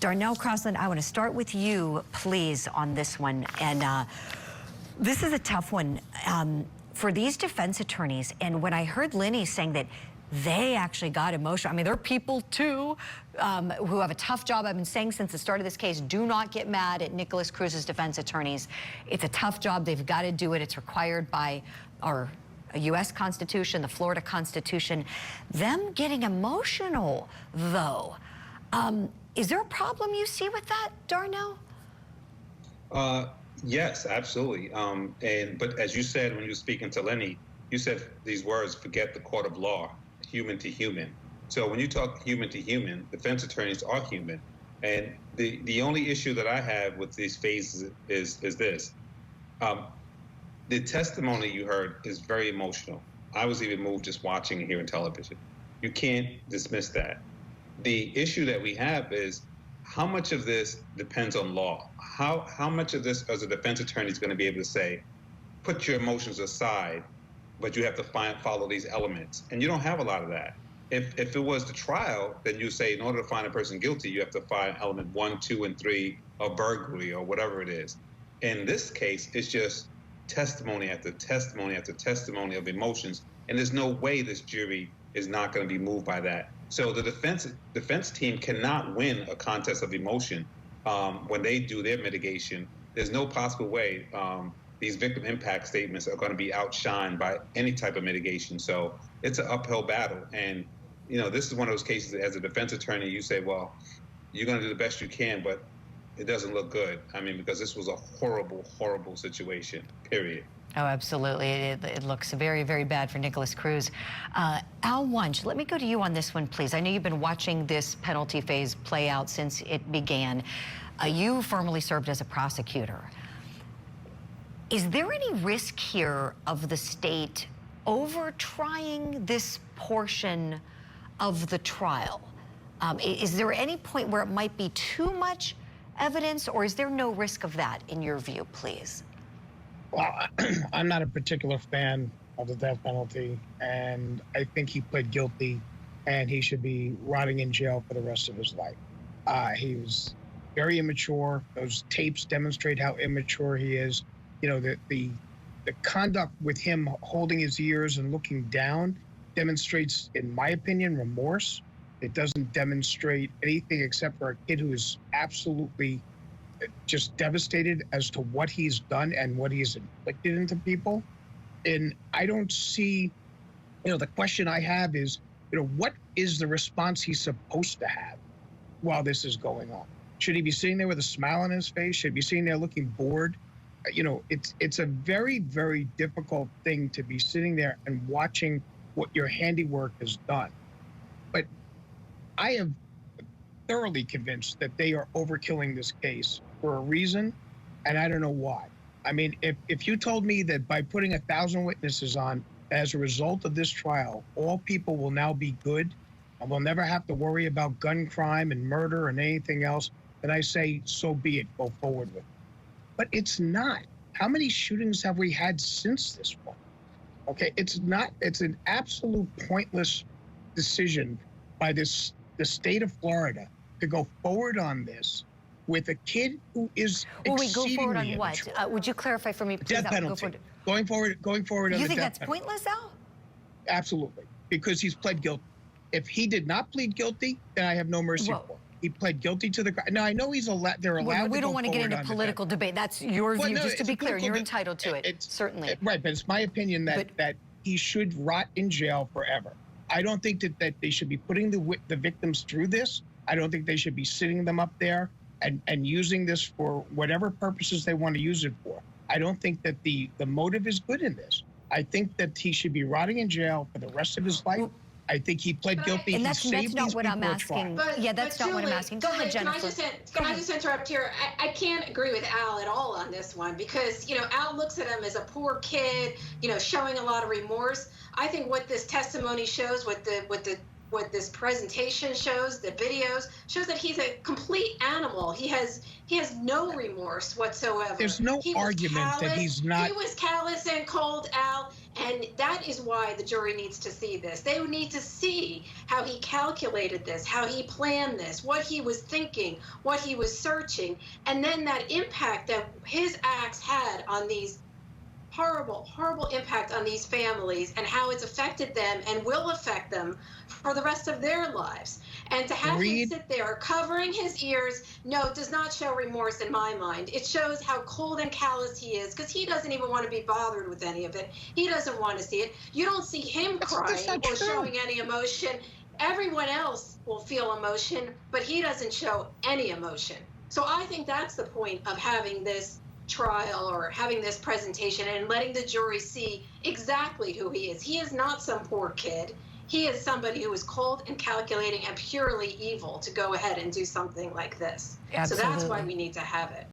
Darnell Crossland, I want to start with you, please, on this one. And this is a tough one for these defense attorneys. And when I heard Lenny saying that they actually got emotional, I mean, they're people too who have a tough job. I've been saying since the start of this case, do not get mad at Nickolas Cruz's defense attorneys. It's a tough job. They've got to do it. It's required by our U.S. Constitution, the Florida Constitution. Them getting emotional, though. Is there a problem you see with that, Darnell? Yes, absolutely. But as you said when you were speaking to Lenny, you said these words, forget the court of law, human to human. So when you talk human to human, defense attorneys are human. And the only issue that I have with these phases is this. The testimony you heard is very emotional. I was even moved just watching and hearing television. You can't dismiss that. The issue that we have is how much of this depends on law. How much of this as a defense attorney is going to be able to say, put your emotions aside, but you have to follow these elements. And you don't have a lot of that. If it was the trial, then you say in order to find a person guilty, you have to find element 1, 2, and 3 of burglary or whatever it is. In this case, it's just testimony after testimony after testimony of emotions. And there's no way this jury is not going to be moved by that. So the defense team cannot win a contest of emotion when they do their mitigation. There's no possible way these victim impact statements are going to be outshined by any type of mitigation. So it's an uphill battle. And, you know, this is one of those cases as a defense attorney, you say, well, you're going to do the best you can, but it doesn't look good. I mean, because this was a horrible, horrible situation, period. Oh, absolutely. It looks very, very bad for Nickolas Cruz. Al Wunsch, let me go to you on this one, please. I know you've been watching this penalty phase play out since it began. You formerly served as a prosecutor. Is there any risk here of the state over-trying this portion of the trial? Is there any point where it might be too much evidence, or is there no risk of that in your view, please? Well, I'm not a particular fan of the death penalty, and I think he pled guilty, and he should be rotting in jail for the rest of his life. He was very immature. Those tapes demonstrate how immature he is. You know, the conduct with him holding his ears and looking down demonstrates, in my opinion, remorse. It doesn't demonstrate anything except for a kid who is absolutely just devastated as to what he's done and what he's inflicted into people. And I don't see, you know, the question I have is, you know, what is the response he's supposed to have while this is going on? Should he be sitting there with a smile on his face? Should he be sitting there looking bored? You know, it's a very, very difficult thing to be sitting there and watching what your handiwork has done. But I am thoroughly convinced that they are overkilling this case for a reason, and I don't know why. I mean, if you told me that by putting 1,000 witnesses on, as a result of this trial, all people will now be good, and we'll never have to worry about gun crime and murder and anything else, then I say, so be it, go forward with it. But it's not. How many shootings have we had since this one? Okay, it's not. It's an absolute pointless decision by the state of Florida to go forward on this with a kid who is exceedingly go forward on immature. what? Would you clarify for me, please? Death penalty. Going forward on the death penalty. You think that's pointless, Al? Absolutely, because he's pled guilty. If he did not plead guilty, then I have no mercy for him. He pled guilty to the crime. Now, I know he's they're allowed to we go don't want to get forward into on political debate. That's your view, just to be clear. You're entitled to it, certainly. Right, but it's my opinion that he should rot in jail forever. I don't think that they should be putting the victims through this. I don't think they should be sitting them up there and using this for whatever purposes they want to use it for. I don't think that the motive is good in this. I think that he should be rotting in jail for the rest of his life. I think he pled guilty. And that's not what I'm asking. Yeah, that's not what I'm asking. Go ahead, Jennifer. Can I just interrupt here? I can't agree with Al at all on this one because, you know, Al looks at him as a poor kid, you know, showing a lot of remorse. I think what this testimony shows, what the what this presentation shows, the videos, shows that he's a complete animal. He has no remorse whatsoever. There's no argument that he's not. He was callous and cold, Al, and that is why the jury needs to see this. They need to see how he calculated this, how he planned this, what he was thinking, what he was searching, and then that impact that his acts had on these horrible, horrible impact on these families and how it's affected them and will affect them for the rest of their lives. And to have him sit there covering his ears, no, does not show remorse in my mind. It shows how cold and callous he is because he doesn't even want to be bothered with any of it. He doesn't want to see it. You don't see him crying or showing any emotion. Everyone else will feel emotion, but he doesn't show any emotion. So I think that's the point of having this trial or having this presentation and letting the jury see exactly who he is. He is not some poor kid. He is somebody who is cold and calculating and purely evil to go ahead and do something like this. Absolutely. So that's why we need to have it.